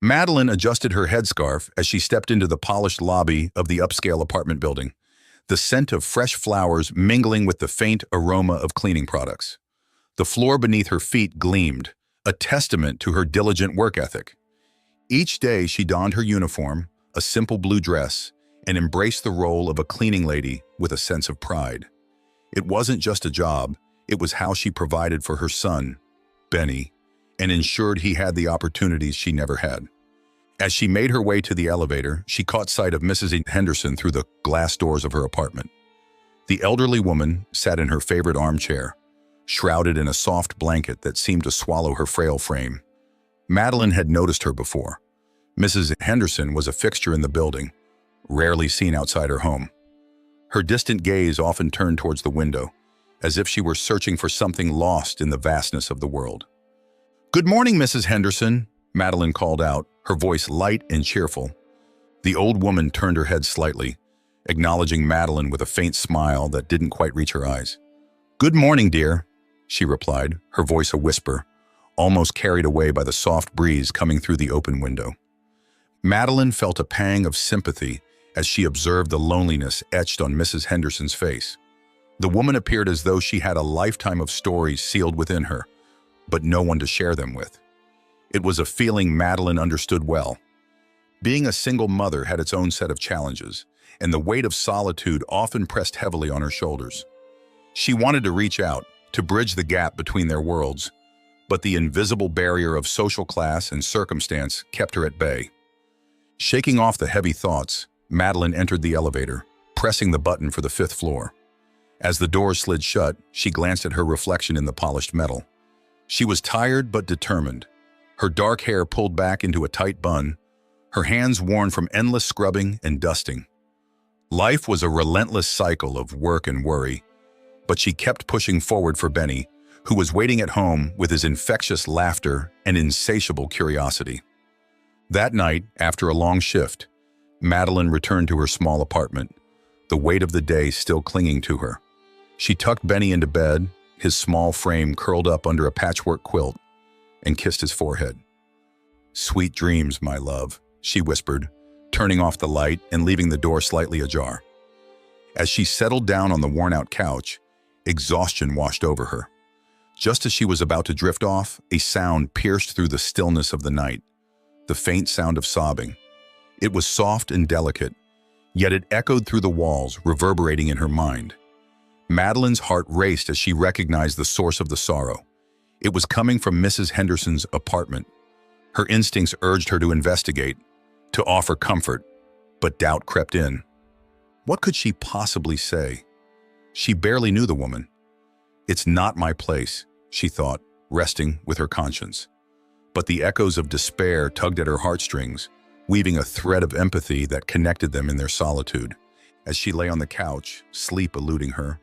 Madeline adjusted her headscarf as she stepped into the polished lobby of the upscale apartment building, the scent of fresh flowers mingling with the faint aroma of cleaning products. The floor beneath her feet gleamed, a testament to her diligent work ethic. Each day she donned her uniform, a simple blue dress, and embraced the role of a cleaning lady with a sense of pride. It wasn't just a job, it was how she provided for her son, Benny, and ensured he had the opportunities she never had. As she made her way to the elevator, she caught sight of Mrs. Henderson through the glass doors of her apartment. The elderly woman sat in her favorite armchair, shrouded in a soft blanket that seemed to swallow her frail frame. Madeline had noticed her before. Mrs. Henderson was a fixture in the building, rarely seen outside her home. Her distant gaze often turned towards the window, as if she were searching for something lost in the vastness of the world. "Good morning, Mrs. Henderson," Madeline called out, her voice light and cheerful. The old woman turned her head slightly, acknowledging Madeline with a faint smile that didn't quite reach her eyes. "Good morning, dear," she replied, her voice a whisper, almost carried away by the soft breeze coming through the open window. Madeline felt a pang of sympathy as she observed the loneliness etched on Mrs. Henderson's face. The woman appeared as though she had a lifetime of stories sealed within her, but no one to share them with. It was a feeling Madeline understood well. Being a single mother had its own set of challenges, and the weight of solitude often pressed heavily on her shoulders. She wanted to reach out, to bridge the gap between their worlds, but the invisible barrier of social class and circumstance kept her at bay. Shaking off the heavy thoughts, Madeline entered the elevator, pressing the button for the 5th floor. As the doors slid shut, she glanced at her reflection in the polished metal. She was tired but determined, her dark hair pulled back into a tight bun, her hands worn from endless scrubbing and dusting. Life was a relentless cycle of work and worry, but she kept pushing forward for Benny, who was waiting at home with his infectious laughter and insatiable curiosity. That night, after a long shift, Madeline returned to her small apartment, the weight of the day still clinging to her. She tucked Benny into bed, his small frame curled up under a patchwork quilt, and kissed his forehead. "Sweet dreams, my love," she whispered, turning off the light and leaving the door slightly ajar. As she settled down on the worn-out couch, exhaustion washed over her. Just as she was about to drift off, a sound pierced through the stillness of the night, the faint sound of sobbing. It was soft and delicate, yet it echoed through the walls, reverberating in her mind. Madeline's heart raced as she recognized the source of the sorrow. It was coming from Mrs. Henderson's apartment. Her instincts urged her to investigate, to offer comfort, but doubt crept in. What could she possibly say? She barely knew the woman. "It's not my place," she thought, resting with her conscience. But the echoes of despair tugged at her heartstrings, weaving a thread of empathy that connected them in their solitude. As she lay on the couch, sleep eluding her,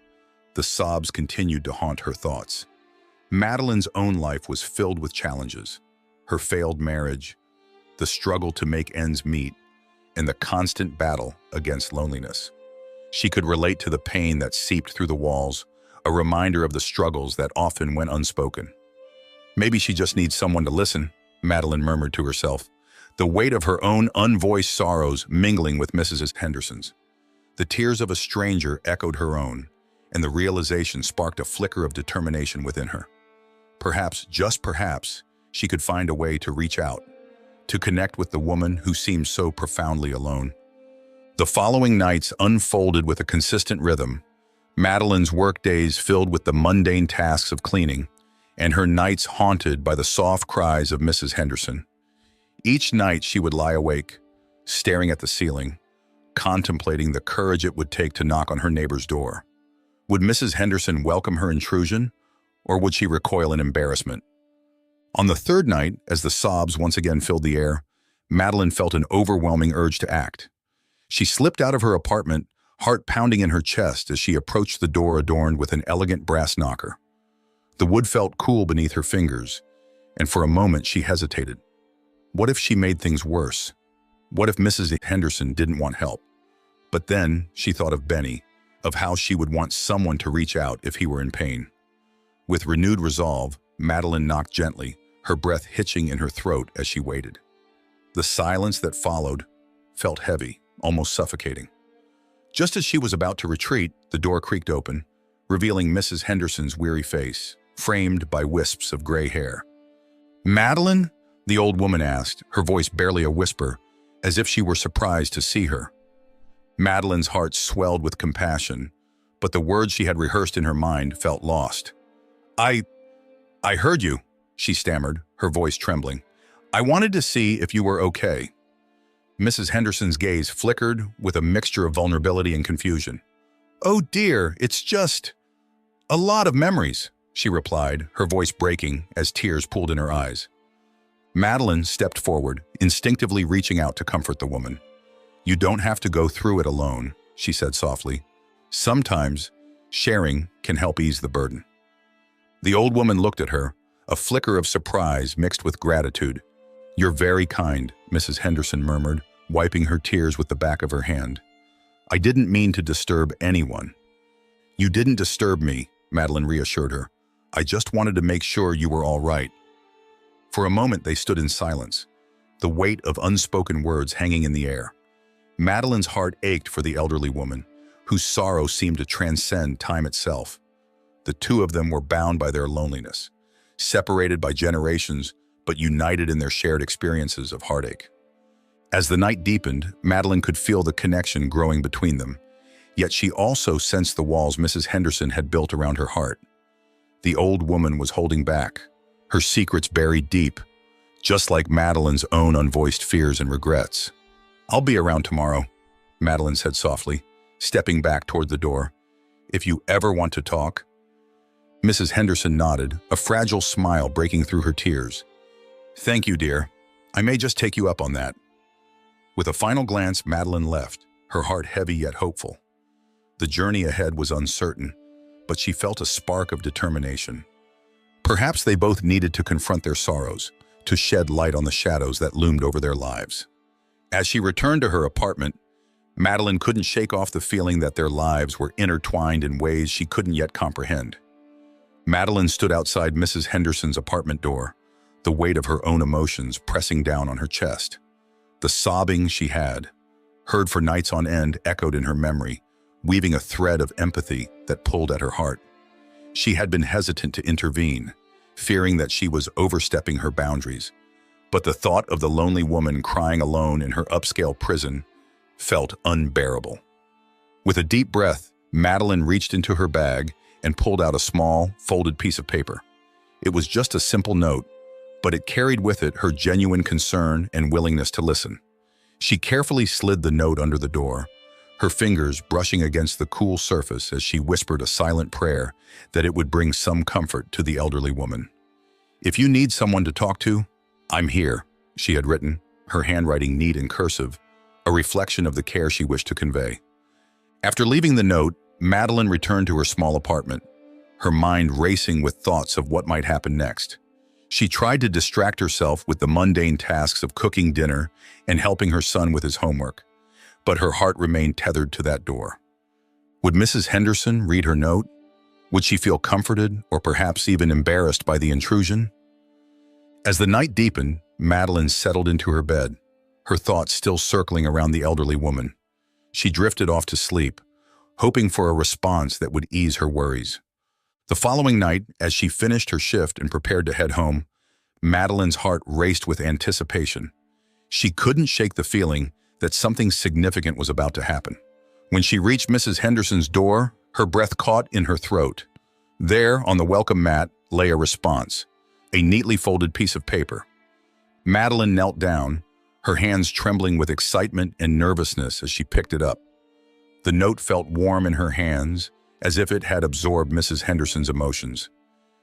the sobs continued to haunt her thoughts. Madeline's own life was filled with challenges. Her failed marriage, the struggle to make ends meet, and the constant battle against loneliness. She could relate to the pain that seeped through the walls, a reminder of the struggles that often went unspoken. "Maybe she just needs someone to listen," Madeline murmured to herself, the weight of her own unvoiced sorrows mingling with Mrs. Henderson's. The tears of a stranger echoed her own, and the realization sparked a flicker of determination within her. Perhaps, just perhaps, she could find a way to reach out, to connect with the woman who seemed so profoundly alone. The following nights unfolded with a consistent rhythm, Madeline's work days filled with the mundane tasks of cleaning, and her nights haunted by the soft cries of Mrs. Henderson. Each night she would lie awake, staring at the ceiling, contemplating the courage it would take to knock on her neighbor's door. Would Mrs. Henderson welcome her intrusion, or would she recoil in embarrassment? On the 3rd night, as the sobs once again filled the air, Madeline felt an overwhelming urge to act. She slipped out of her apartment, heart pounding in her chest as she approached the door adorned with an elegant brass knocker. The wood felt cool beneath her fingers, and for a moment she hesitated. What if she made things worse? What if Mrs. Henderson didn't want help? But then she thought of Benny, of how she would want someone to reach out if he were in pain. With renewed resolve, Madeline knocked gently, her breath hitching in her throat as she waited. The silence that followed felt heavy, almost suffocating. Just as she was about to retreat, the door creaked open, revealing Mrs. Henderson's weary face, framed by wisps of gray hair. "Madelyn?" the old woman asked, her voice barely a whisper, as if she were surprised to see her. Madelyn's heart swelled with compassion, but the words she had rehearsed in her mind felt lost. I heard you," she stammered, her voice trembling. "I wanted to see if you were okay." Mrs. Henderson's gaze flickered with a mixture of vulnerability and confusion. "Oh dear, it's just a lot of memories," she replied, her voice breaking as tears pooled in her eyes. Madelyn stepped forward, instinctively reaching out to comfort the woman. "You don't have to go through it alone," she said softly. "Sometimes sharing can help ease the burden." The old woman looked at her, a flicker of surprise mixed with gratitude. "You're very kind," Mrs. Henderson murmured, wiping her tears with the back of her hand. "I didn't mean to disturb anyone." "You didn't disturb me," Madelyn reassured her. "I just wanted to make sure you were all right." For a moment they stood in silence, the weight of unspoken words hanging in the air. Madelyn's heart ached for the elderly woman, whose sorrow seemed to transcend time itself. The two of them were bound by their loneliness, separated by generations, but united in their shared experiences of heartache. As the night deepened, Madelyn could feel the connection growing between them, yet she also sensed the walls Mrs. Henderson had built around her heart. The old woman was holding back, her secrets buried deep, just like Madelyn's own unvoiced fears and regrets. "I'll be around tomorrow," Madelyn said softly, stepping back toward the door. "If you ever want to talk." Mrs. Henderson nodded, a fragile smile breaking through her tears. "Thank you, dear. I may just take you up on that." With a final glance, Madelyn left, her heart heavy yet hopeful. The journey ahead was uncertain, but she felt a spark of determination. Perhaps they both needed to confront their sorrows, to shed light on the shadows that loomed over their lives. As she returned to her apartment, Madelyn couldn't shake off the feeling that their lives were intertwined in ways she couldn't yet comprehend. Madelyn stood outside Mrs. Henderson's apartment door, the weight of her own emotions pressing down on her chest. The sobbing she had, heard for nights on end, echoed in her memory, weaving a thread of empathy that pulled at her heart. She had been hesitant to intervene, fearing that she was overstepping her boundaries, but the thought of the lonely woman crying alone in her upscale prison felt unbearable. With a deep breath, Madelyn reached into her bag and pulled out a small, folded piece of paper. It was just a simple note, but it carried with it her genuine concern and willingness to listen. She carefully slid the note under the door, her fingers brushing against the cool surface as she whispered a silent prayer that it would bring some comfort to the elderly woman. "If you need someone to talk to, I'm here," she had written, her handwriting neat and cursive, a reflection of the care she wished to convey. After leaving the note, Madelyn returned to her small apartment, her mind racing with thoughts of what might happen next. She tried to distract herself with the mundane tasks of cooking dinner and helping her son with his homework, but her heart remained tethered to that door. Would Mrs. Henderson read her note? Would she feel comforted or perhaps even embarrassed by the intrusion? As the night deepened, Madelyn settled into her bed, her thoughts still circling around the elderly woman. She drifted off to sleep, hoping for a response that would ease her worries. The following night, as she finished her shift and prepared to head home, Madelyn's heart raced with anticipation. She couldn't shake the feeling that something significant was about to happen. When she reached Mrs. Henderson's door, her breath caught in her throat. There, on the welcome mat, lay a response, a neatly folded piece of paper. Madelyn knelt down, her hands trembling with excitement and nervousness as she picked it up. The note felt warm in her hands, as if it had absorbed Mrs. Henderson's emotions.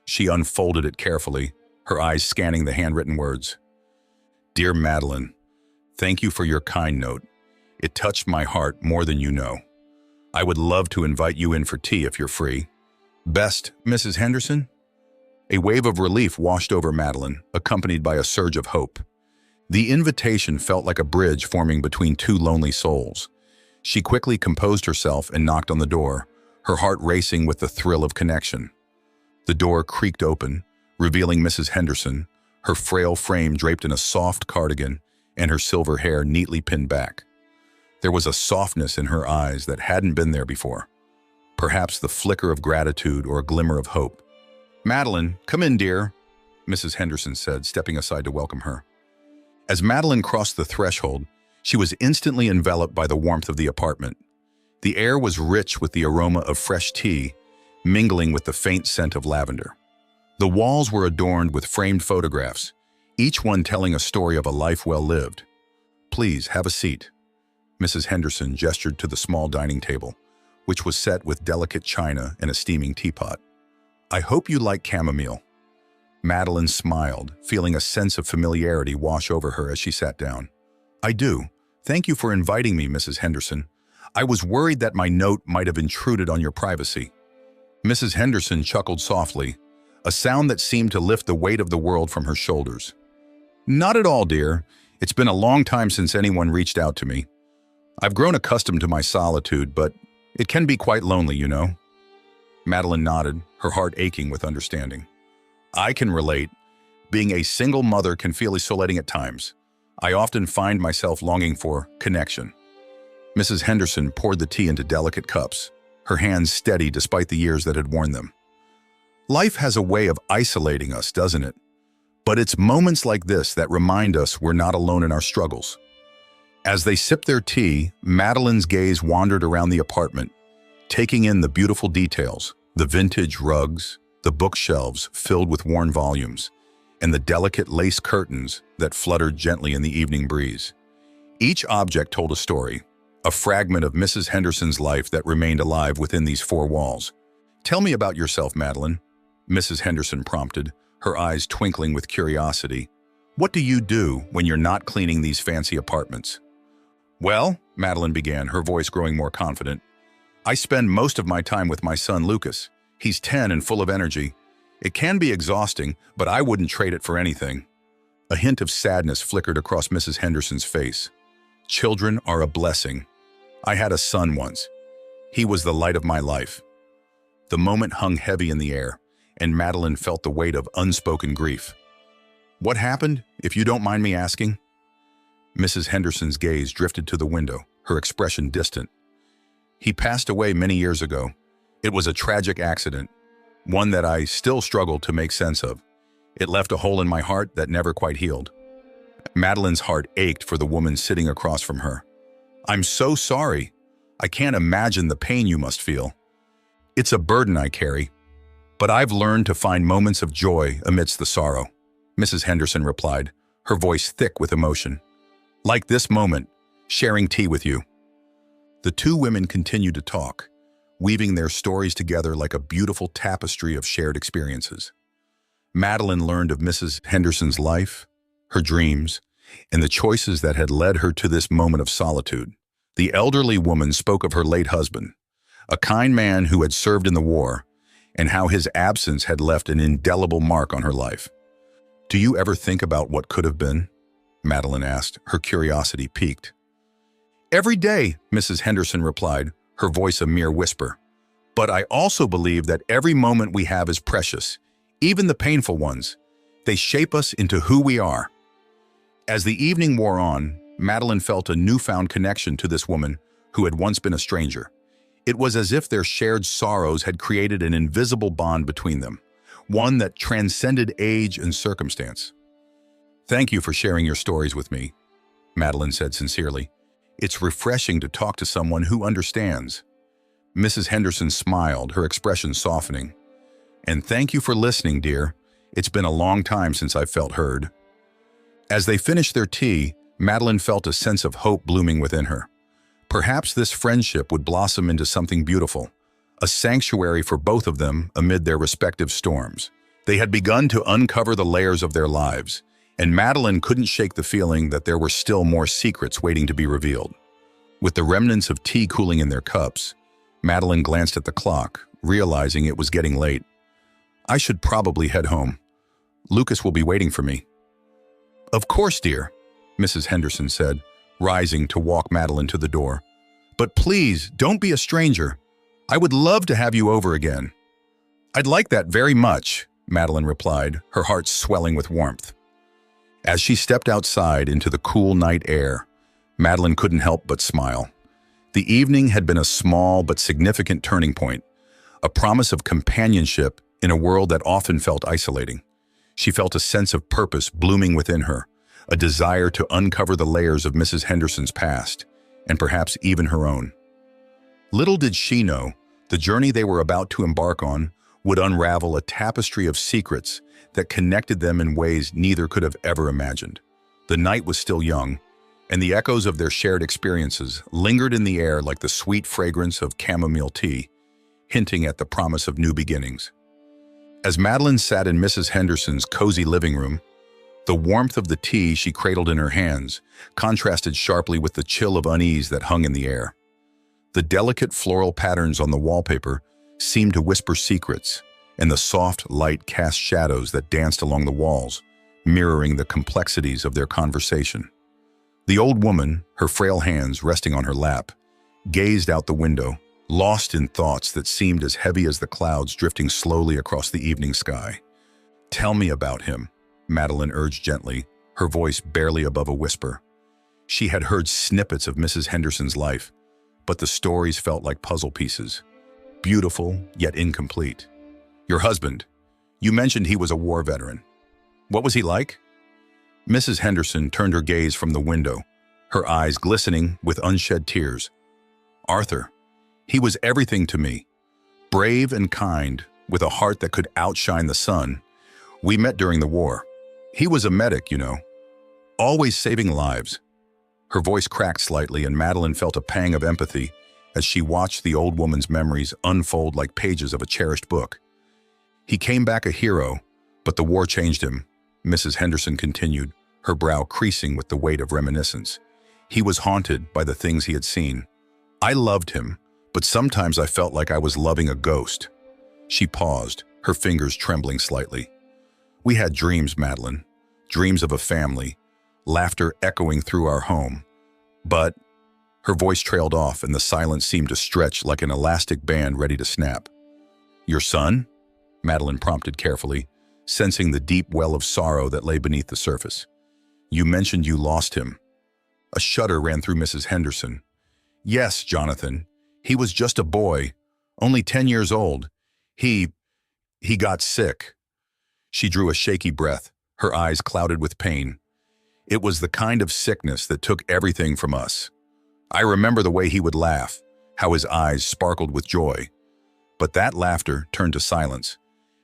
She unfolded it carefully, her eyes scanning the handwritten words. "Dear Madelyn, thank you for your kind note. It touched my heart more than you know. I would love to invite you in for tea if you're free. Best, Mrs. Henderson?" A wave of relief washed over Madelyn, accompanied by a surge of hope. The invitation felt like a bridge forming between two lonely souls. She quickly composed herself and knocked on the door, her heart racing with the thrill of connection. The door creaked open, revealing Mrs. Henderson, her frail frame draped in a soft cardigan and her silver hair neatly pinned back. There was a softness in her eyes that hadn't been there before. Perhaps the flicker of gratitude or a glimmer of hope. "Madelyn, come in, dear," Mrs. Henderson said, stepping aside to welcome her. As Madelyn crossed the threshold, she was instantly enveloped by the warmth of the apartment. The air was rich with the aroma of fresh tea, mingling with the faint scent of lavender. The walls were adorned with framed photographs, each one telling a story of a life well lived. "Please, have a seat." Mrs. Henderson gestured to the small dining table, which was set with delicate china and a steaming teapot. "I hope you like chamomile." Madelyn smiled, feeling a sense of familiarity wash over her as she sat down. "I do. Thank you for inviting me, Mrs. Henderson. I was worried that my note might have intruded on your privacy." Mrs. Henderson chuckled softly, a sound that seemed to lift the weight of the world from her shoulders. "Not at all, dear. It's been a long time since anyone reached out to me. I've grown accustomed to my solitude, but it can be quite lonely, you know." Madelyn nodded, her heart aching with understanding. "I can relate. Being a single mother can feel isolating at times. I often find myself longing for connection." Mrs. Henderson poured the tea into delicate cups, her hands steady despite the years that had worn them. "Life has a way of isolating us, doesn't it? But it's moments like this that remind us we're not alone in our struggles." As they sipped their tea, Madelyn's gaze wandered around the apartment, taking in the beautiful details, the vintage rugs, the bookshelves filled with worn volumes, and the delicate lace curtains that fluttered gently in the evening breeze. Each object told a story, a fragment of Mrs. Henderson's life that remained alive within these four walls. "Tell me about yourself, Madelyn," Mrs. Henderson prompted, her eyes twinkling with curiosity. "What do you do when you're not cleaning these fancy apartments?" "Well," Madelyn began, her voice growing more confident, "I spend most of my time with my son, Lucas. He's 10 and full of energy. It can be exhausting, but I wouldn't trade it for anything." A hint of sadness flickered across Mrs. Henderson's face. "Children are a blessing. I had a son once. He was the light of my life." The moment hung heavy in the air, and Madelyn felt the weight of unspoken grief. "What happened, if you don't mind me asking?" Mrs. Henderson's gaze drifted to the window, her expression distant. "He passed away many years ago. It was a tragic accident, one that I still struggle to make sense of. It left a hole in my heart that never quite healed." Madelyn's heart ached for the woman sitting across from her. "I'm so sorry. I can't imagine the pain you must feel. It's a burden I carry, but I've learned to find moments of joy amidst the sorrow," Mrs. Henderson replied, her voice thick with emotion. "Like this moment, sharing tea with you." The two women continued to talk, weaving their stories together like a beautiful tapestry of shared experiences. Madelyn learned of Mrs. Henderson's life, her dreams, and the choices that had led her to this moment of solitude. The elderly woman spoke of her late husband, a kind man who had served in the war, and how his absence had left an indelible mark on her life. "Do you ever think about what could have been?" Madelyn asked, her curiosity piqued. "Every day," Mrs. Henderson replied, her voice a mere whisper. "But I also believe that every moment we have is precious, even the painful ones. They shape us into who we are." As the evening wore on, Madelyn felt a newfound connection to this woman who had once been a stranger. It was as if their shared sorrows had created an invisible bond between them, one that transcended age and circumstance. "Thank you for sharing your stories with me," Madelyn said sincerely. "It's refreshing to talk to someone who understands." Mrs. Henderson smiled, her expression softening. "And thank you for listening, dear. It's been a long time since I felt heard." As they finished their tea, Madelyn felt a sense of hope blooming within her. Perhaps this friendship would blossom into something beautiful, a sanctuary for both of them amid their respective storms. They had begun to uncover the layers of their lives, and Madelyn couldn't shake the feeling that there were still more secrets waiting to be revealed. With the remnants of tea cooling in their cups, Madelyn glanced at the clock, realizing it was getting late. "I should probably head home. Lucas will be waiting for me." "Of course, dear," Mrs. Henderson said, rising to walk Madelyn to the door. "But please, don't be a stranger. I would love to have you over again." "I'd like that very much," Madelyn replied, her heart swelling with warmth. As she stepped outside into the cool night air, Madelyn couldn't help but smile. The evening had been a small but significant turning point, a promise of companionship in a world that often felt isolating. She felt a sense of purpose blooming within her, a desire to uncover the layers of Mrs. Henderson's past, and perhaps even her own. Little did she know, the journey they were about to embark on would unravel a tapestry of secrets that connected them in ways neither could have ever imagined. The night was still young, and the echoes of their shared experiences lingered in the air like the sweet fragrance of chamomile tea, hinting at the promise of new beginnings. As Madelyn sat in Mrs. Henderson's cozy living room, the warmth of the tea she cradled in her hands contrasted sharply with the chill of unease that hung in the air. The delicate floral patterns on the wallpaper seemed to whisper secrets, and the soft light cast shadows that danced along the walls, mirroring the complexities of their conversation. The old woman, her frail hands resting on her lap, gazed out the window, lost in thoughts that seemed as heavy as the clouds drifting slowly across the evening sky. "Tell me about him," Madelyn urged gently, her voice barely above a whisper. She had heard snippets of Mrs. Henderson's life, but the stories felt like puzzle pieces, beautiful yet incomplete. "Your husband, you mentioned he was a war veteran. What was he like?" Mrs. Henderson turned her gaze from the window, her eyes glistening with unshed tears. "Arthur, he was everything to me. Brave and kind, with a heart that could outshine the sun. We met during the war. He was a medic, you know, always saving lives." Her voice cracked slightly, and Madelyn felt a pang of empathy as she watched the old woman's memories unfold like pages of a cherished book. "He came back a hero, but the war changed him," Mrs. Henderson continued, her brow creasing with the weight of reminiscence. "He was haunted by the things he had seen. I loved him, but sometimes I felt like I was loving a ghost." She paused, her fingers trembling slightly. "We had dreams, Madelyn, dreams of a family, laughter echoing through our home. But..." Her voice trailed off, and the silence seemed to stretch like an elastic band ready to snap. "Your son?" Madelyn prompted carefully, sensing the deep well of sorrow that lay beneath the surface. "You mentioned you lost him." A shudder ran through Mrs. Henderson. "Yes, Jonathan. He was just a boy, only 10 years old. He got sick." She drew a shaky breath, her eyes clouded with pain. "It was the kind of sickness that took everything from us. I remember the way he would laugh, how his eyes sparkled with joy. But that laughter turned to silence,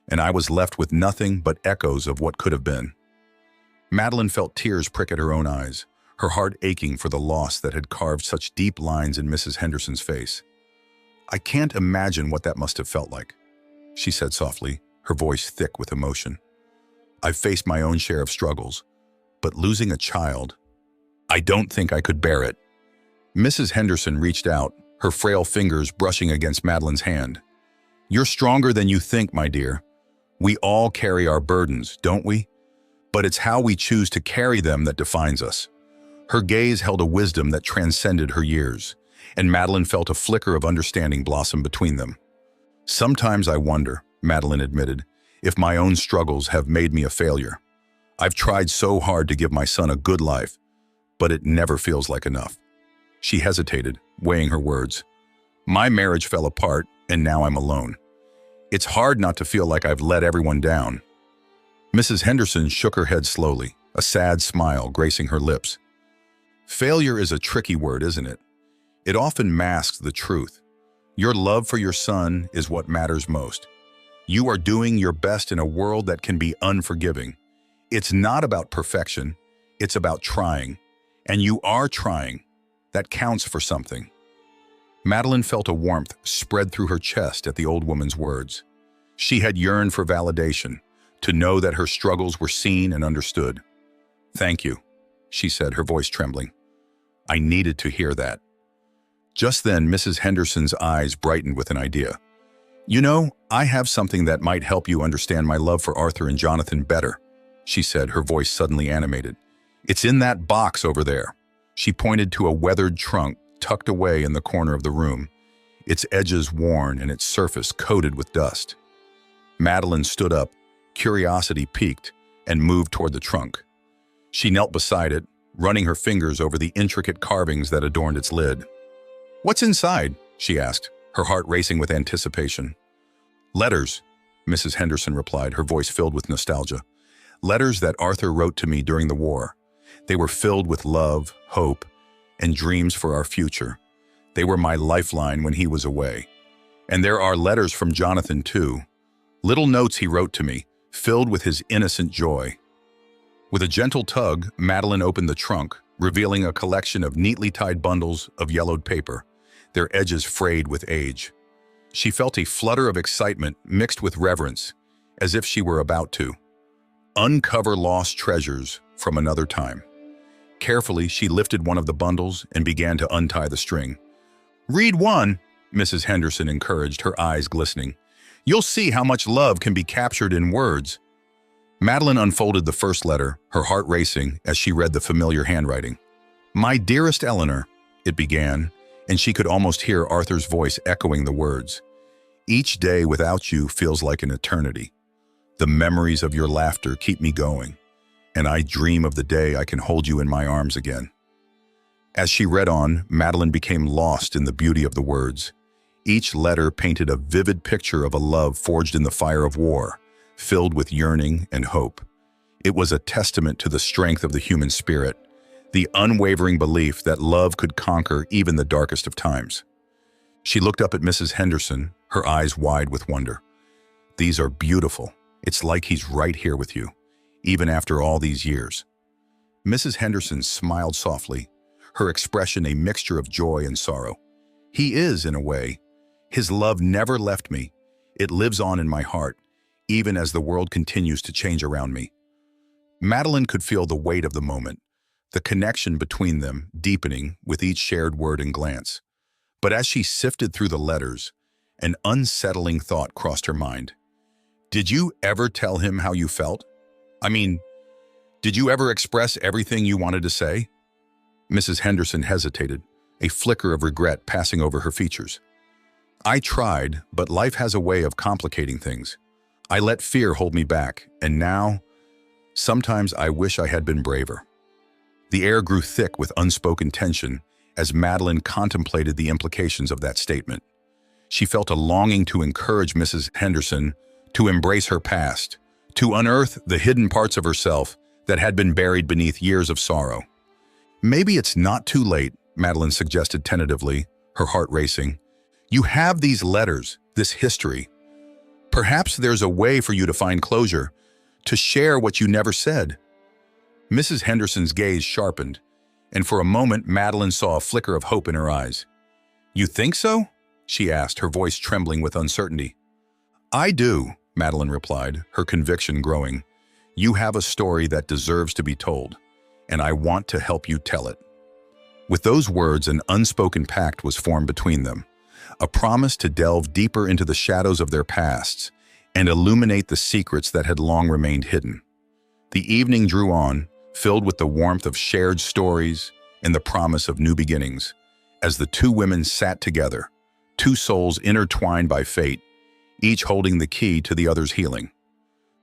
and I was left with nothing but echoes of what could have been." Madelyn felt tears prick at her own eyes, her heart aching for the loss that had carved such deep lines in Mrs. Henderson's face. "I can't imagine what that must have felt like," she said softly, her voice thick with emotion. "I've faced my own share of struggles, but losing a child, I don't think I could bear it." Mrs. Henderson reached out, her frail fingers brushing against Madelyn's hand. "You're stronger than you think, my dear. We all carry our burdens, don't we? But it's how we choose to carry them that defines us." Her gaze held a wisdom that transcended her years, and Madelyn felt a flicker of understanding blossom between them. "Sometimes I wonder," Madelyn admitted, "if my own struggles have made me a failure. I've tried so hard to give my son a good life, but it never feels like enough." She hesitated, weighing her words. "My marriage fell apart, and now I'm alone. It's hard not to feel like I've let everyone down." Mrs. Henderson shook her head slowly, a sad smile gracing her lips. "Failure is a tricky word, isn't it? It often masks the truth. Your love for your son is what matters most. You are doing your best in a world that can be unforgiving. It's not about perfection, it's about trying. And you are trying. That counts for something." Madelyn felt a warmth spread through her chest at the old woman's words. She had yearned for validation, to know that her struggles were seen and understood. "Thank you," she said, her voice trembling. "I needed to hear that." Just then, Mrs. Henderson's eyes brightened with an idea. "You know, I have something that might help you understand my love for Arthur and Jonathan better," she said, her voice suddenly animated. "It's in that box over there." She pointed to a weathered trunk tucked away in the corner of the room, its edges worn and its surface coated with dust. Madelyn stood up, curiosity piqued, and moved toward the trunk. She knelt beside it, running her fingers over the intricate carvings that adorned its lid. "What's inside?" she asked, her heart racing with anticipation. "Letters," Mrs. Henderson replied, her voice filled with nostalgia. "Letters that Arthur wrote to me during the war. They were filled with love, hope, and dreams for our future. They were my lifeline when he was away. And there are letters from Jonathan, too. Little notes he wrote to me, filled with his innocent joy." With a gentle tug, Madelyn opened the trunk, revealing a collection of neatly tied bundles of yellowed paper, their edges frayed with age. She felt a flutter of excitement mixed with reverence, as if she were about to uncover lost treasures from another time. Carefully, she lifted one of the bundles and began to untie the string. "Read one," Mrs. Henderson encouraged, her eyes glistening. "You'll see how much love can be captured in words." Madelyn unfolded the first letter, her heart racing as she read the familiar handwriting. "My dearest Eleanor," it began, and she could almost hear Arthur's voice echoing the words. "Each day without you feels like an eternity. The memories of your laughter keep me going, and I dream of the day I can hold you in my arms again." As she read on, Madelyn became lost in the beauty of the words. Each letter painted a vivid picture of a love forged in the fire of war, filled with yearning and hope. It was a testament to the strength of the human spirit, the unwavering belief that love could conquer even the darkest of times. She looked up at Mrs. Henderson, her eyes wide with wonder. "These are beautiful. It's like he's right here with you, even after all these years." Mrs. Henderson smiled softly, her expression a mixture of joy and sorrow. "He is, in a way. His love never left me. It lives on in my heart, even as the world continues to change around me." Madelyn could feel the weight of the moment, the connection between them deepening with each shared word and glance. But as she sifted through the letters, an unsettling thought crossed her mind. Did you ever tell him how you felt? I mean, did you ever express everything you wanted to say? Mrs. Henderson hesitated, a flicker of regret passing over her features. "I tried, but life has a way of complicating things. I let fear hold me back, and now, sometimes I wish I had been braver." The air grew thick with unspoken tension as Madelyn contemplated the implications of that statement. She felt a longing to encourage Mrs. Henderson to embrace her past, to unearth the hidden parts of herself that had been buried beneath years of sorrow. "Maybe it's not too late," Madelyn suggested tentatively, her heart racing. "You have these letters, this history. Perhaps there's a way for you to find closure, to share what you never said." Mrs. Henderson's gaze sharpened, and for a moment Madelyn saw a flicker of hope in her eyes. "You think so?" she asked, her voice trembling with uncertainty. "I do," Madelyn replied, her conviction growing. "You have a story that deserves to be told, and I want to help you tell it." With those words, an unspoken pact was formed between them, a promise to delve deeper into the shadows of their pasts and illuminate the secrets that had long remained hidden. The evening drew on, filled with the warmth of shared stories and the promise of new beginnings, as the two women sat together, two souls intertwined by fate, each holding the key to the other's healing.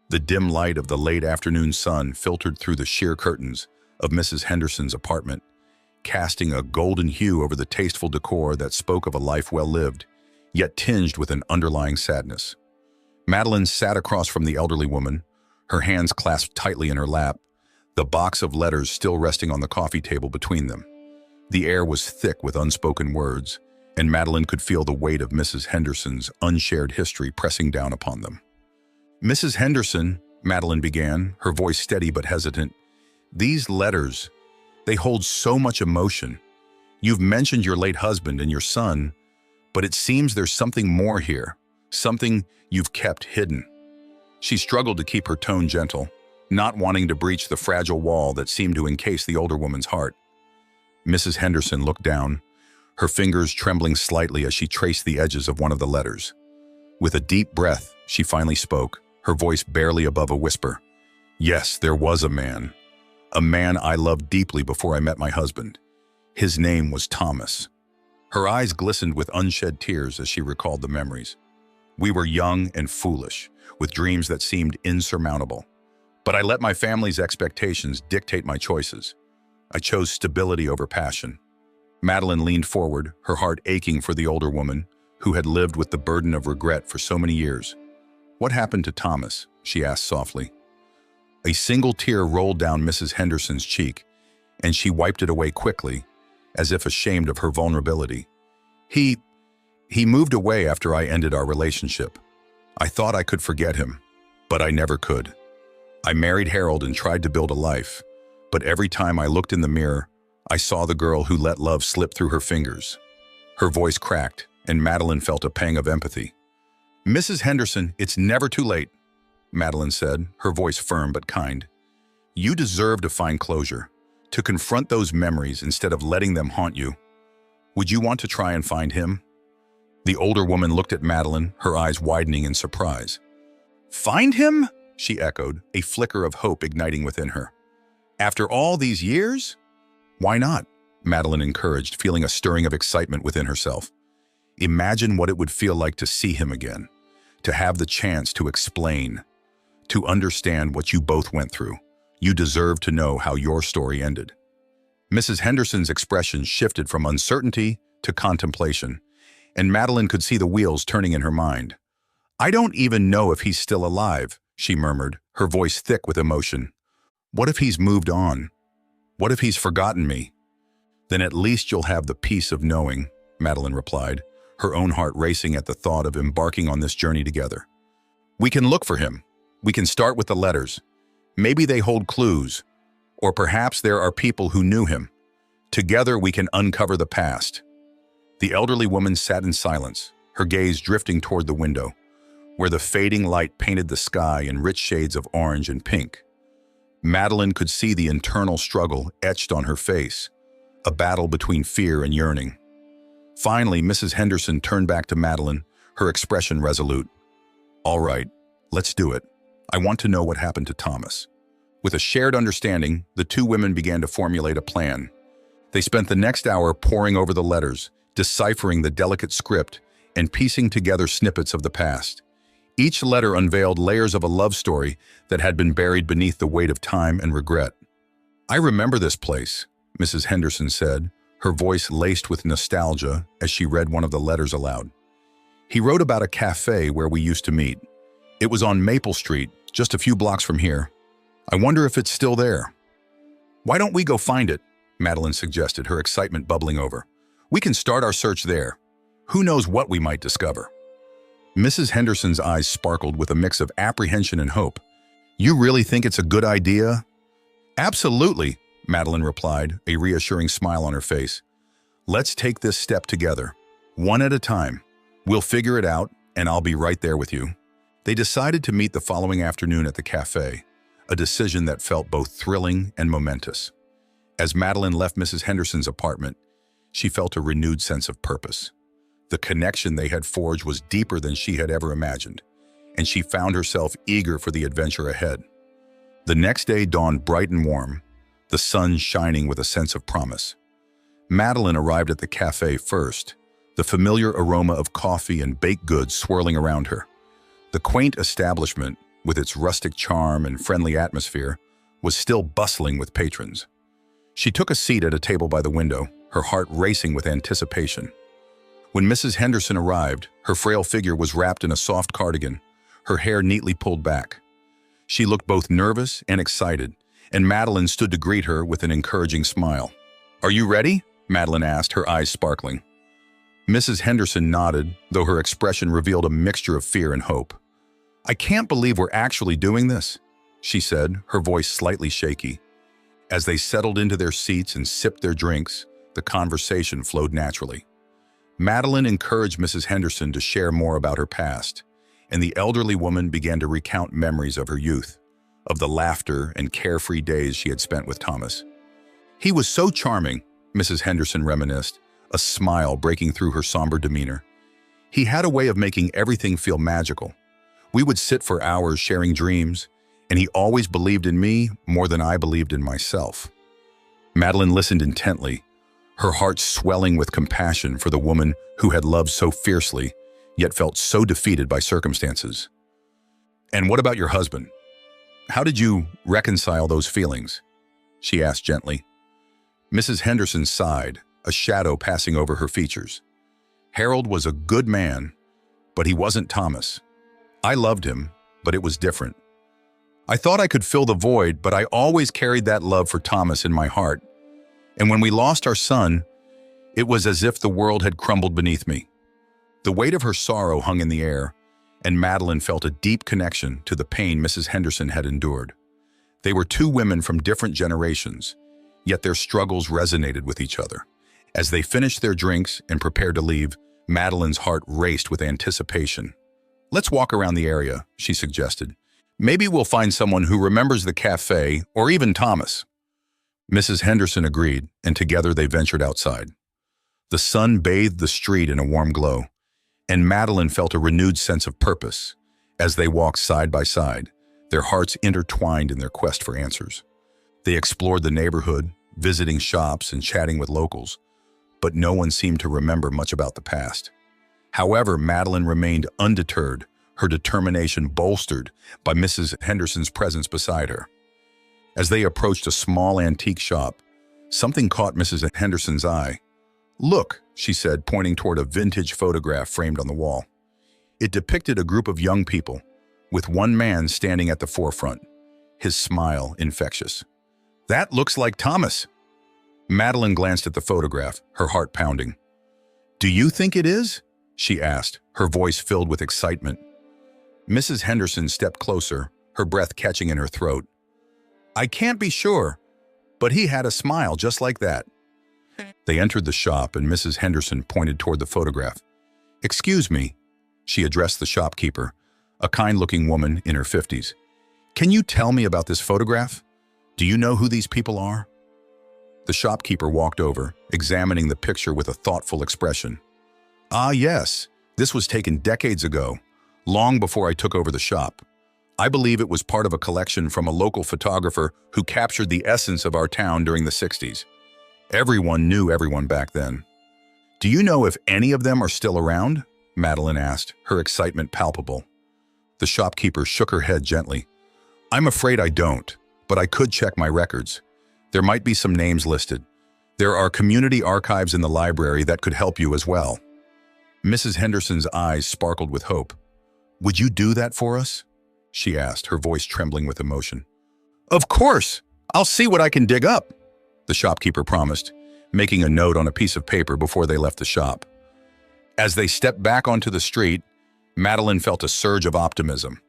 The dim light of the late afternoon sun filtered through the sheer curtains of Mrs. Henderson's apartment, casting a golden hue over the tasteful decor that spoke of a life well lived, yet tinged with an underlying sadness. Madelyn sat across from the elderly woman, her hands clasped tightly in her lap, the box of letters still resting on the coffee table between them. The air was thick with unspoken words, and Madelyn could feel the weight of Mrs. Henderson's unshared history pressing down upon them. "Mrs. Henderson," Madelyn began, her voice steady but hesitant, "these letters, they hold so much emotion. You've mentioned your late husband and your son, but it seems there's something more here, something you've kept hidden." She struggled to keep her tone gentle, not wanting to breach the fragile wall that seemed to encase the older woman's heart. Mrs. Henderson looked down, her fingers trembling slightly as she traced the edges of one of the letters. With a deep breath, she finally spoke, her voice barely above a whisper. "Yes, there was a man I loved deeply before I met my husband. His name was Thomas." Her eyes glistened with unshed tears as she recalled the memories. "We were young and foolish, with dreams that seemed insurmountable. But I let my family's expectations dictate my choices. I chose stability over passion. Madelyn leaned forward, her heart aching for the older woman, who had lived with the burden of regret for so many years. "What happened to Thomas?" she asked softly. A single tear rolled down Mrs. Henderson's cheek, and she wiped it away quickly, as if ashamed of her vulnerability. He moved away after I ended our relationship. I thought I could forget him, but I never could. I married Harold and tried to build a life, but every time I looked in the mirror, I saw the girl who let love slip through her fingers. Her voice cracked, and Madelyn felt a pang of empathy. "Mrs. Henderson, it's never too late," Madelyn said, her voice firm but kind. "You deserve to find closure, to confront those memories instead of letting them haunt you. Would you want to try and find him?" The older woman looked at Madelyn, her eyes widening in surprise. "Find him?" she echoed, a flicker of hope igniting within her. "After all these years?" "Why not?" Madelyn encouraged, feeling a stirring of excitement within herself. Imagine what it would feel like to see him again, to have the chance to explain, to understand what you both went through. You deserve to know how your story ended. Mrs. Henderson's expression shifted from uncertainty to contemplation, and Madelyn could see the wheels turning in her mind. "I don't even know if he's still alive," she murmured, her voice thick with emotion. "What if he's moved on? What if he's forgotten me?" "Then at least you'll have the peace of knowing," Madelyn replied, her own heart racing at the thought of embarking on this journey together. "We can look for him. We can start with the letters. Maybe they hold clues, or perhaps there are people who knew him. Together we can uncover the past." The elderly woman sat in silence, her gaze drifting toward the window, where the fading light painted the sky in rich shades of orange and pink. Madelyn could see the internal struggle etched on her face, a battle between fear and yearning. Finally, Mrs. Henderson turned back to Madelyn, her expression resolute. "All right, let's do it. I want to know what happened to Thomas." With a shared understanding, the two women began to formulate a plan. They spent the next hour poring over the letters, deciphering the delicate script, and piecing together snippets of the past. Each letter unveiled layers of a love story that had been buried beneath the weight of time and regret. "I remember this place," Mrs. Henderson said, her voice laced with nostalgia as she read one of the letters aloud. "He wrote about a cafe where we used to meet. It was on Maple Street, just a few blocks from here. I wonder if it's still there." "Why don't we go find it?" Madelyn suggested, her excitement bubbling over. "We can start our search there. Who knows what we might discover?" Mrs. Henderson's eyes sparkled with a mix of apprehension and hope. "You really think it's a good idea?" "Absolutely," Madelyn replied, a reassuring smile on her face. "Let's take this step together, one at a time. We'll figure it out, and I'll be right there with you." They decided to meet the following afternoon at the cafe, a decision that felt both thrilling and momentous. As Madelyn left Mrs. Henderson's apartment, she felt a renewed sense of purpose. The connection they had forged was deeper than she had ever imagined, and she found herself eager for the adventure ahead. The next day dawned bright and warm, the sun shining with a sense of promise. Madelyn arrived at the cafe first, the familiar aroma of coffee and baked goods swirling around her. The quaint establishment, with its rustic charm and friendly atmosphere, was still bustling with patrons. She took a seat at a table by the window, her heart racing with anticipation. When Mrs. Henderson arrived, her frail figure was wrapped in a soft cardigan, her hair neatly pulled back. She looked both nervous and excited, and Madelyn stood to greet her with an encouraging smile. "Are you ready?" Madelyn asked, her eyes sparkling. Mrs. Henderson nodded, though her expression revealed a mixture of fear and hope. "I can't believe we're actually doing this," she said, her voice slightly shaky. As they settled into their seats and sipped their drinks, the conversation flowed naturally. Madelyn encouraged Mrs. Henderson to share more about her past, and the elderly woman began to recount memories of her youth, of the laughter and carefree days she had spent with Thomas. "He was so charming," Mrs. Henderson reminisced, a smile breaking through her somber demeanor. "He had a way of making everything feel magical. We would sit for hours sharing dreams, and he always believed in me more than I believed in myself." Madelyn listened intently, her heart swelling with compassion for the woman who had loved so fiercely, yet felt so defeated by circumstances. "And what about your husband? How did you reconcile those feelings? She asked gently. Mrs. Henderson sighed, a shadow passing over her features. Harold was a good man, but he wasn't Thomas. I loved him, but it was different. I thought I could fill the void, but I always carried that love for Thomas in my heart. And when we lost our son, it was as if the world had crumbled beneath me. The weight of her sorrow hung in the air, and Madelyn felt a deep connection to the pain Mrs. Henderson had endured. They were two women from different generations, yet their struggles resonated with each other. As they finished their drinks and prepared to leave, Madelyn's heart raced with anticipation. "Let's walk around the area," she suggested. "Maybe we'll find someone who remembers the cafe or even Thomas." Mrs. Henderson agreed, and together they ventured outside. The sun bathed the street in a warm glow, and Madelyn felt a renewed sense of purpose. As they walked side by side, their hearts intertwined in their quest for answers. They explored the neighborhood, visiting shops and chatting with locals, but no one seemed to remember much about the past. However, Madelyn remained undeterred, her determination bolstered by Mrs. Henderson's presence beside her. As they approached a small antique shop, something caught Mrs. Henderson's eye. "Look," she said, pointing toward a vintage photograph framed on the wall. It depicted a group of young people, with one man standing at the forefront, his smile infectious. "That looks like Thomas." Madelyn glanced at the photograph, her heart pounding. "Do you think it is?" she asked, her voice filled with excitement. Mrs. Henderson stepped closer, her breath catching in her throat. "I can't be sure, but he had a smile just like that." They entered the shop and Mrs. Henderson pointed toward the photograph. "Excuse me," she addressed the shopkeeper, a kind-looking woman in her 50s. "Can you tell me about this photograph? Do you know who these people are?" The shopkeeper walked over, examining the picture with a thoughtful expression. "Ah, yes, this was taken decades ago, long before I took over the shop. I believe it was part of a collection from a local photographer who captured the essence of our town during the 60s. Everyone knew everyone back then." "Do you know if any of them are still around?" Madelyn asked, her excitement palpable. The shopkeeper shook her head gently. "I'm afraid I don't, but I could check my records. There might be some names listed. There are community archives in the library that could help you as well." Mrs. Henderson's eyes sparkled with hope. "Would you do that for us?" she asked, her voice trembling with emotion. "Of course! I'll see what I can dig up," the shopkeeper promised, making a note on a piece of paper before they left the shop. As they stepped back onto the street, Madelyn felt a surge of optimism.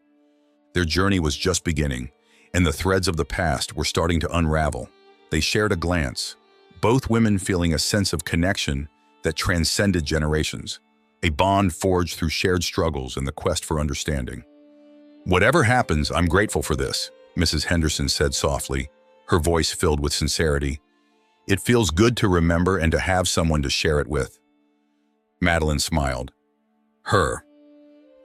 Their journey was just beginning, and the threads of the past were starting to unravel. They shared a glance, both women feeling a sense of connection that transcended generations, a bond forged through shared struggles and the quest for understanding. "Whatever happens, I'm grateful for this," Mrs. Henderson said softly, her voice filled with sincerity. "It feels good to remember and to have someone to share it with." Madelyn smiled. Her.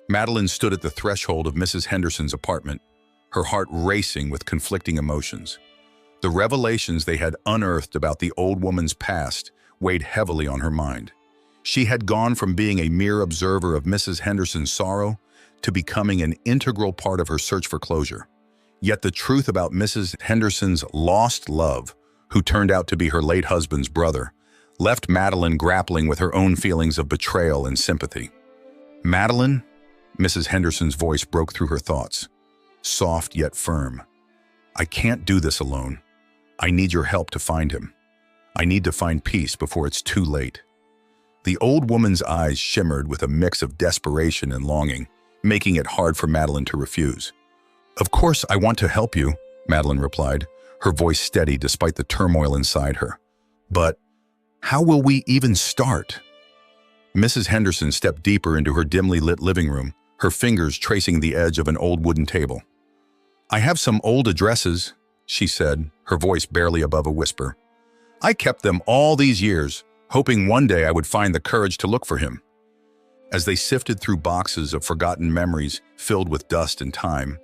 Madelyn stood at the threshold of Mrs. Henderson's apartment, her heart racing with conflicting emotions. The revelations they had unearthed about the old woman's past weighed heavily on her mind. She had gone from being a mere observer of Mrs. Henderson's sorrow to becoming an integral part of her search for closure. Yet the truth about Mrs. Henderson's lost love, who turned out to be her late husband's brother, left Madelyn grappling with her own feelings of betrayal and sympathy. "Madelyn?" Mrs. Henderson's voice broke through her thoughts, soft yet firm. "I can't do this alone. I need your help to find him. I need to find peace before it's too late." The old woman's eyes shimmered with a mix of desperation and longing, making it hard for Madelyn to refuse. "Of course I want to help you," Madelyn replied, her voice steady despite the turmoil inside her. "But how will we even start?" Mrs. Henderson stepped deeper into her dimly lit living room, her fingers tracing the edge of an old wooden table. "I have some old addresses," she said, her voice barely above a whisper. "I kept them all these years, hoping one day I would find the courage to look for him." As they sifted through boxes of forgotten memories filled with dust and time,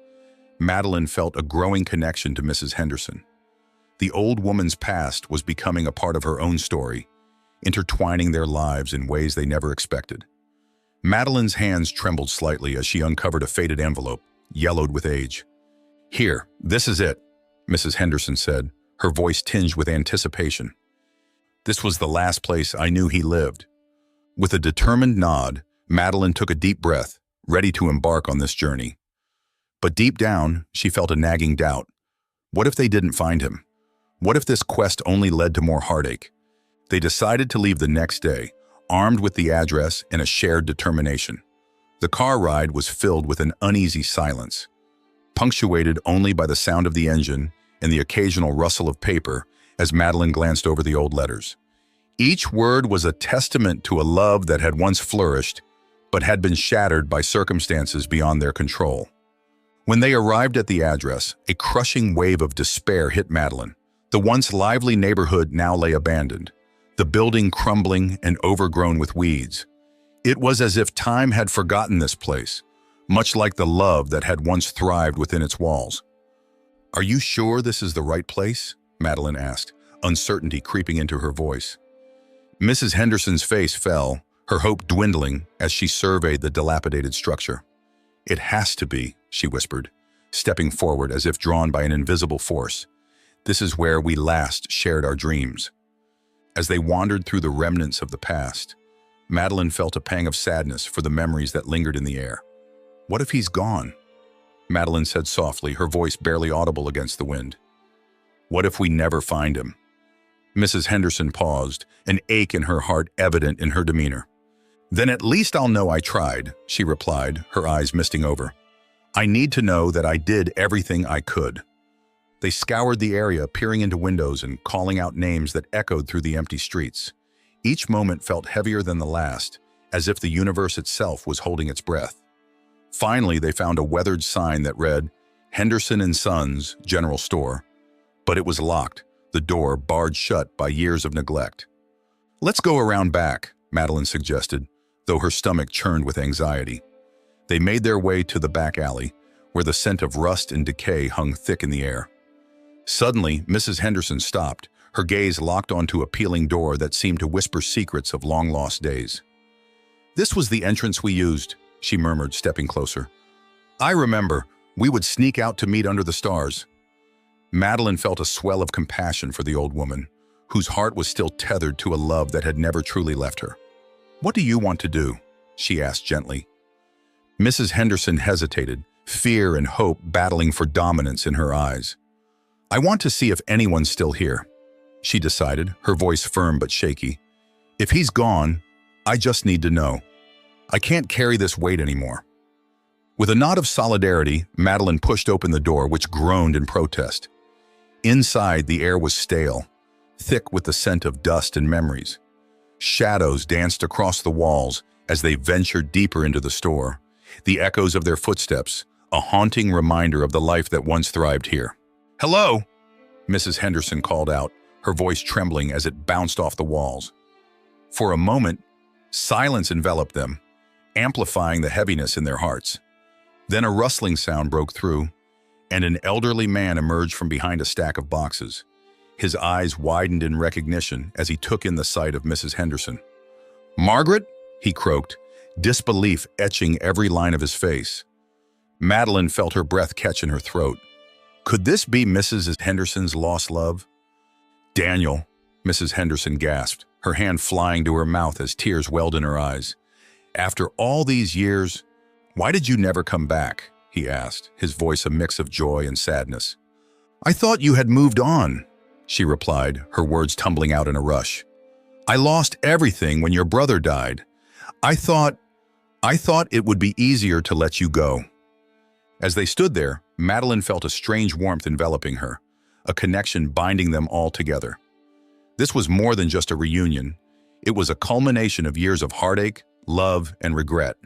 Madelyn felt a growing connection to Mrs. Henderson. The old woman's past was becoming a part of her own story, intertwining their lives in ways they never expected. Madelyn's hands trembled slightly as she uncovered a faded envelope, yellowed with age. "Here, this is it," Mrs. Henderson said, her voice tinged with anticipation. "This was the last place I knew he lived." With a determined nod, Madelyn took a deep breath, ready to embark on this journey. But deep down, she felt a nagging doubt. What if they didn't find him? What if this quest only led to more heartache? They decided to leave the next day, armed with the address and a shared determination. The car ride was filled with an uneasy silence, punctuated only by the sound of the engine and the occasional rustle of paper as Madelyn glanced over the old letters. Each word was a testament to a love that had once flourished, but had been shattered by circumstances beyond their control. When they arrived at the address, a crushing wave of despair hit Madelyn. The once lively neighborhood now lay abandoned, the building crumbling and overgrown with weeds. It was as if time had forgotten this place, much like the love that had once thrived within its walls. "Are you sure this is the right place?" Madelyn asked, uncertainty creeping into her voice. Mrs. Henderson's face fell, her hope dwindling as she surveyed the dilapidated structure. "It has to be," she whispered, stepping forward as if drawn by an invisible force. "This is where we last shared our dreams." As they wandered through the remnants of the past, Madelyn felt a pang of sadness for the memories that lingered in the air. "What if he's gone?" Madelyn said softly, her voice barely audible against the wind. "What if we never find him?" Mrs. Henderson paused, an ache in her heart evident in her demeanor. "Then at least I'll know I tried," she replied, her eyes misting over. "I need to know that I did everything I could." They scoured the area, peering into windows and calling out names that echoed through the empty streets. Each moment felt heavier than the last, as if the universe itself was holding its breath. Finally, they found a weathered sign that read, "Henderson and Sons, General Store." But it was locked, the door barred shut by years of neglect. "Let's go around back," Madelyn suggested, though her stomach churned with anxiety. They made their way to the back alley, where the scent of rust and decay hung thick in the air. Suddenly, Mrs. Henderson stopped, her gaze locked onto a peeling door that seemed to whisper secrets of long-lost days. "This was the entrance we used," she murmured, stepping closer. "I remember, we would sneak out to meet under the stars." Madelyn felt a swell of compassion for the old woman, whose heart was still tethered to a love that had never truly left her. "What do you want to do?" she asked gently. Mrs. Henderson hesitated, fear and hope battling for dominance in her eyes. "I want to see if anyone's still here," she decided, her voice firm but shaky. "If he's gone, I just need to know. I can't carry this weight anymore." With a nod of solidarity, Madelyn pushed open the door, which groaned in protest. Inside, the air was stale, thick with the scent of dust and memories. Shadows danced across the walls as they ventured deeper into the store, the echoes of their footsteps, a haunting reminder of the life that once thrived here. "Hello," Mrs. Henderson called out, her voice trembling as it bounced off the walls. For a moment, silence enveloped them, amplifying the heaviness in their hearts. Then a rustling sound broke through, and an elderly man emerged from behind a stack of boxes. His eyes widened in recognition as he took in the sight of Mrs. Henderson. "Margaret?" he croaked, disbelief etching every line of his face. Madelyn felt her breath catch in her throat. Could this be Mrs. Henderson's lost love? "Daniel," Mrs. Henderson gasped, her hand flying to her mouth as tears welled in her eyes. "After all these years, why did you never come back?" he asked, his voice a mix of joy and sadness. "I thought you had moved on," she replied, her words tumbling out in a rush. "I lost everything when your brother died. I thought it would be easier to let you go." As they stood there, Madelyn felt a strange warmth enveloping her, a connection binding them all together. This was more than just a reunion. It was a culmination of years of heartache, love, and regret.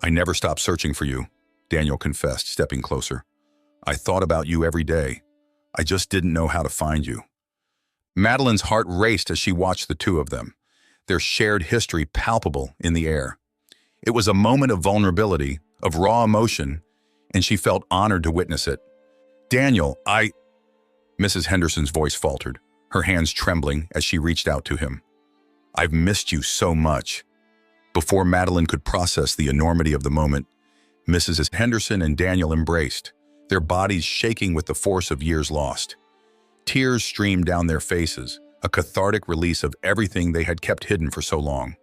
"I never stopped searching for you," Daniel confessed, stepping closer. "I thought about you every day. I just didn't know how to find you." Madelyn's heart raced as she watched the two of them, their shared history palpable in the air. It was a moment of vulnerability, of raw emotion, and she felt honored to witness it. "Daniel, Mrs. Henderson's voice faltered, her hands trembling as she reached out to him. "I've missed you so much." Before Madelyn could process the enormity of the moment, Mrs. Henderson and Daniel embraced, their bodies shaking with the force of years lost. Tears streamed down their faces, a cathartic release of everything they had kept hidden for so long.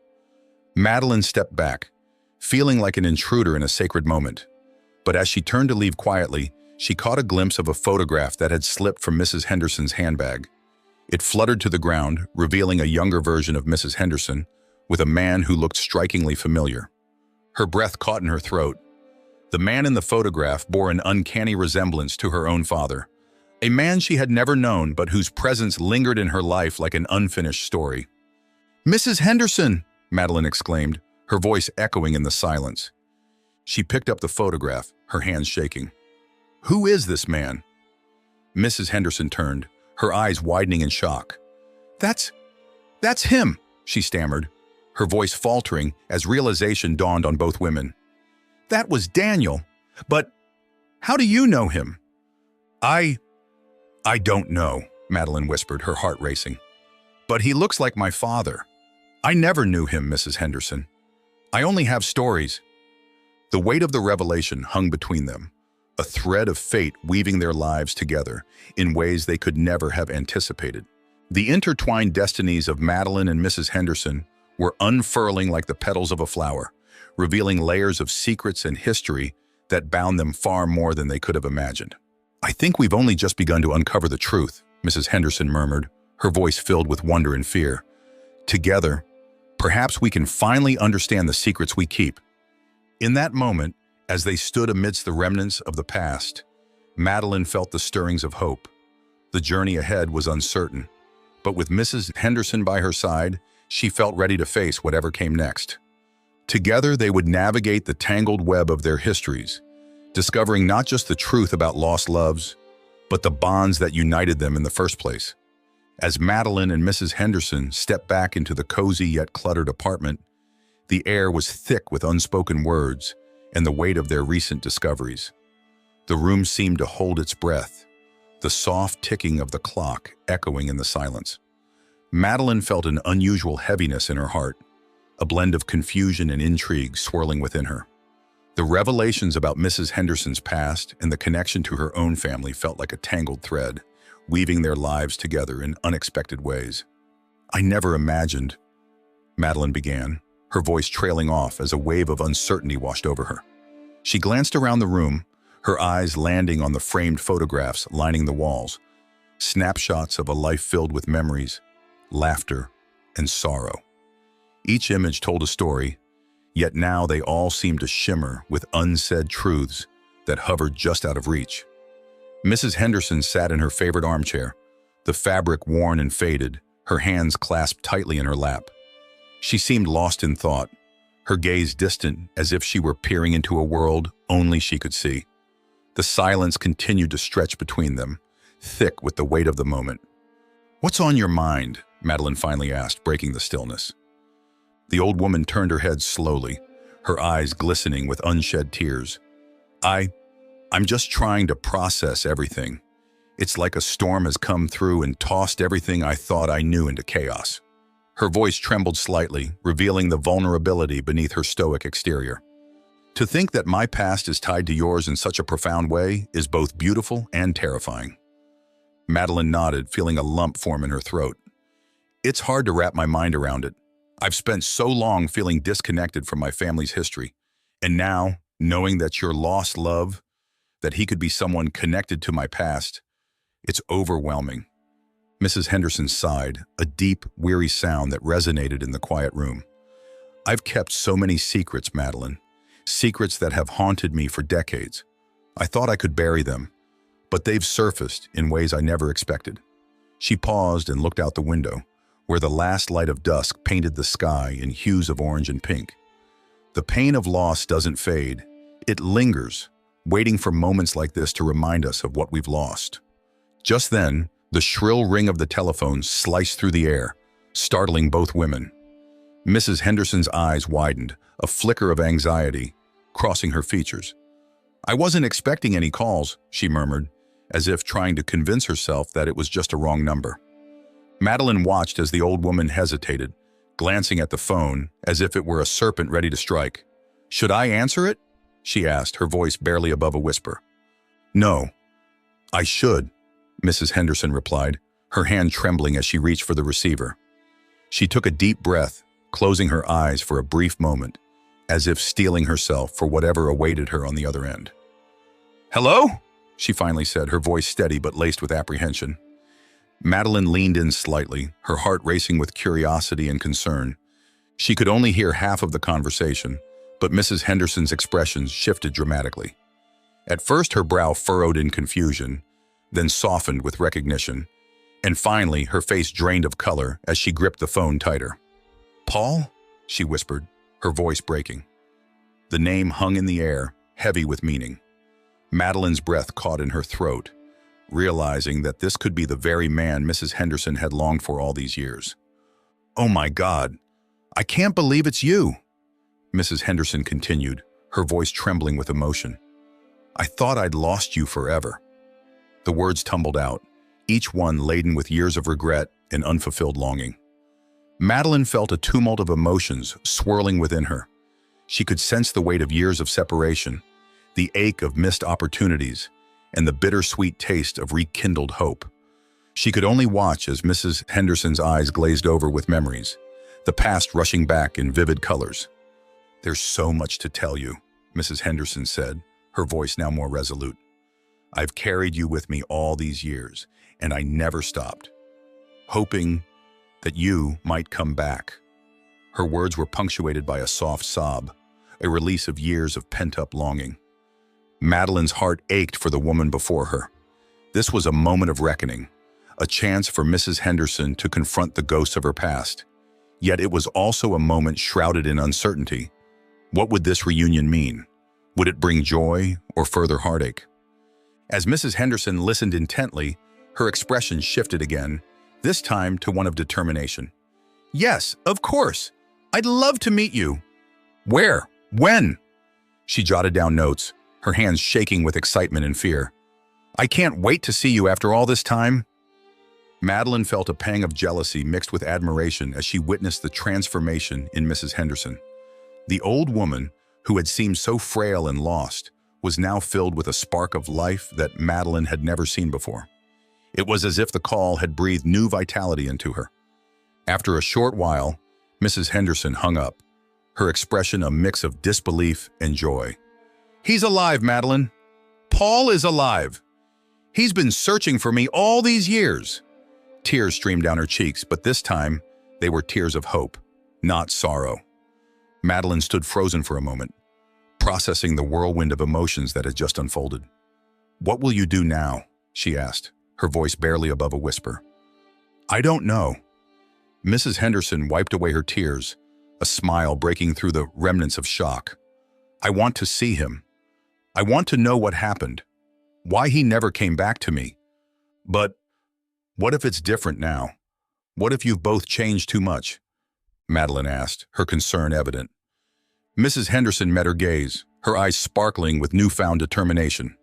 Madelyn stepped back, feeling like an intruder in a sacred moment. But as she turned to leave quietly, she caught a glimpse of a photograph that had slipped from Mrs. Henderson's handbag. It fluttered to the ground, revealing a younger version of Mrs. Henderson, with a man who looked strikingly familiar. Her breath caught in her throat. The man in the photograph bore an uncanny resemblance to her own father, a man she had never known but whose presence lingered in her life like an unfinished story. "Mrs. Henderson!" Madelyn exclaimed, her voice echoing in the silence. She picked up the photograph, her hands shaking. "Who is this man?" Mrs. Henderson turned, her eyes widening in shock. That's him," she stammered, her voice faltering as realization dawned on both women. "That was Daniel. But how do you know him?" I don't know," Madelyn whispered, her heart racing. "But he looks like my father. I never knew him, Mrs. Henderson. I only have stories." The weight of the revelation hung between them, a thread of fate weaving their lives together in ways they could never have anticipated. The intertwined destinies of Madelyn and Mrs. Henderson were unfurling like the petals of a flower, revealing layers of secrets and history that bound them far more than they could have imagined. "I think we've only just begun to uncover the truth," Mrs. Henderson murmured, her voice filled with wonder and fear. "Together, perhaps we can finally understand the secrets we keep." In that moment, as they stood amidst the remnants of the past, Madelyn felt the stirrings of hope. The journey ahead was uncertain, but with Mrs. Henderson by her side, she felt ready to face whatever came next. Together, they would navigate the tangled web of their histories, discovering not just the truth about lost loves, but the bonds that united them in the first place. As Madelyn and Mrs. Henderson stepped back into the cozy yet cluttered apartment, the air was thick with unspoken words and the weight of their recent discoveries. The room seemed to hold its breath, the soft ticking of the clock echoing in the silence. Madelyn felt an unusual heaviness in her heart, a blend of confusion and intrigue swirling within her. The revelations about Mrs. Henderson's past and the connection to her own family felt like a tangled thread, weaving their lives together in unexpected ways. "I never imagined," Madelyn began, her voice trailing off as a wave of uncertainty washed over her. She glanced around the room, her eyes landing on the framed photographs lining the walls, snapshots of a life filled with memories, laughter, and sorrow. Each image told a story, yet now they all seemed to shimmer with unsaid truths that hovered just out of reach. Mrs. Henderson sat in her favorite armchair, the fabric worn and faded, her hands clasped tightly in her lap. She seemed lost in thought, her gaze distant as if she were peering into a world only she could see. The silence continued to stretch between them, thick with the weight of the moment. "What's on your mind?" Madelyn finally asked, breaking the stillness. The old woman turned her head slowly, her eyes glistening with unshed tears. I'm just trying to process everything. It's like a storm has come through and tossed everything I thought I knew into chaos." Her voice trembled slightly, revealing the vulnerability beneath her stoic exterior. "To think that my past is tied to yours in such a profound way is both beautiful and terrifying." Madelyn nodded, feeling a lump form in her throat. "It's hard to wrap my mind around it. I've spent so long feeling disconnected from my family's history, and now, knowing that your lost love, that he could be someone connected to my past, it's overwhelming." Mrs. Henderson sighed, a deep, weary sound that resonated in the quiet room. "I've kept so many secrets, Madelyn, secrets that have haunted me for decades. I thought I could bury them, but they've surfaced in ways I never expected." She paused and looked out the window, where the last light of dusk painted the sky in hues of orange and pink. The pain of loss doesn't fade. It lingers, waiting for moments like this to remind us of what we've lost. Just then, the shrill ring of the telephone sliced through the air, startling both women. Mrs. Henderson's eyes widened, a flicker of anxiety crossing her features. "I wasn't expecting any calls," she murmured, as if trying to convince herself that it was just a wrong number. Madelyn watched as the old woman hesitated, glancing at the phone as if it were a serpent ready to strike. "Should I answer it?" she asked, her voice barely above a whisper. No, I should, Mrs. Henderson replied, her hand trembling as she reached for the receiver. She took a deep breath, closing her eyes for a brief moment, as if steeling herself for whatever awaited her on the other end. "Hello?" she finally said, her voice steady but laced with apprehension. Madelyn leaned in slightly, her heart racing with curiosity and concern. She could only hear half of the conversation, but Mrs. Henderson's expressions shifted dramatically. At first, her brow furrowed in confusion, then softened with recognition, and finally, her face drained of color as she gripped the phone tighter. "Paul?" she whispered, her voice breaking. The name hung in the air, heavy with meaning. Madelyn's breath caught in her throat, realizing that this could be the very man Mrs. Henderson had longed for all these years. "Oh my God, I can't believe it's you," Mrs. Henderson continued, her voice trembling with emotion. "I thought I'd lost you forever." The words tumbled out, each one laden with years of regret and unfulfilled longing. Madelyn felt a tumult of emotions swirling within her. She could sense the weight of years of separation, the ache of missed opportunities, and the bittersweet taste of rekindled hope. She could only watch as Mrs. Henderson's eyes glazed over with memories, the past rushing back in vivid colors. "There's so much to tell you," Mrs. Henderson said, her voice now more resolute. "I've carried you with me all these years, and I never stopped, hoping that you might come back." Her words were punctuated by a soft sob, a release of years of pent-up longing. Madelyn's heart ached for the woman before her. This was a moment of reckoning, a chance for Mrs. Henderson to confront the ghosts of her past. Yet it was also a moment shrouded in uncertainty. What would this reunion mean? Would it bring joy or further heartache? As Mrs. Henderson listened intently, her expression shifted again, this time to one of determination. "Yes, of course. I'd love to meet you." "Where? When?" She jotted down notes, her hands shaking with excitement and fear. "I can't wait to see you after all this time." Madelyn felt a pang of jealousy mixed with admiration as she witnessed the transformation in Mrs. Henderson. The old woman, who had seemed so frail and lost, was now filled with a spark of life that Madelyn had never seen before. It was as if the call had breathed new vitality into her. After a short while, Mrs. Henderson hung up, her expression a mix of disbelief and joy. "He's alive, Madelyn. Paul is alive. He's been searching for me all these years." Tears streamed down her cheeks, but this time they were tears of hope, not sorrow. Madelyn stood frozen for a moment, processing the whirlwind of emotions that had just unfolded. "What will you do now?" she asked, her voice barely above a whisper. "I don't know." Mrs. Henderson wiped away her tears, a smile breaking through the remnants of shock. "I want to see him. I want to know what happened, why he never came back to me. But what if it's different now? What if you've both changed too much?" Madelyn asked, her concern evident. Mrs. Henderson met her gaze, her eyes sparkling with newfound determination.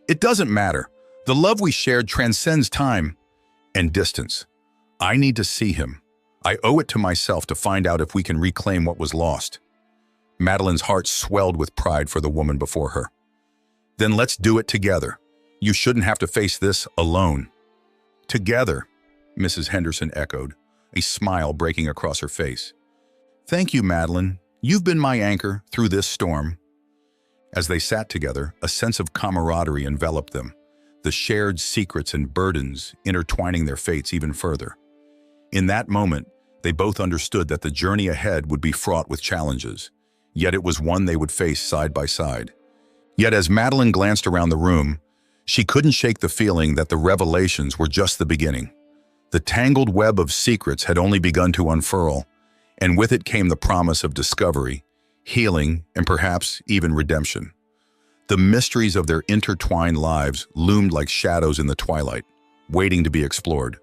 "It doesn't matter. The love we shared transcends time and distance. I need to see him. I owe it to myself to find out if we can reclaim what was lost." Madelyn's heart swelled with pride for the woman before her. "Then let's do it together. You shouldn't have to face this alone." "Together," Mrs. Henderson echoed, a smile breaking across her face. "Thank you, Madelyn. You've been my anchor through this storm." As they sat together, a sense of camaraderie enveloped them, the shared secrets and burdens intertwining their fates even further. In that moment, they both understood that the journey ahead would be fraught with challenges, yet it was one they would face side by side. Yet as Madelyn glanced around the room, she couldn't shake the feeling that the revelations were just the beginning. The tangled web of secrets had only begun to unfurl, and with it came the promise of discovery, healing, and perhaps even redemption. The mysteries of their intertwined lives loomed like shadows in the twilight, waiting to be explored.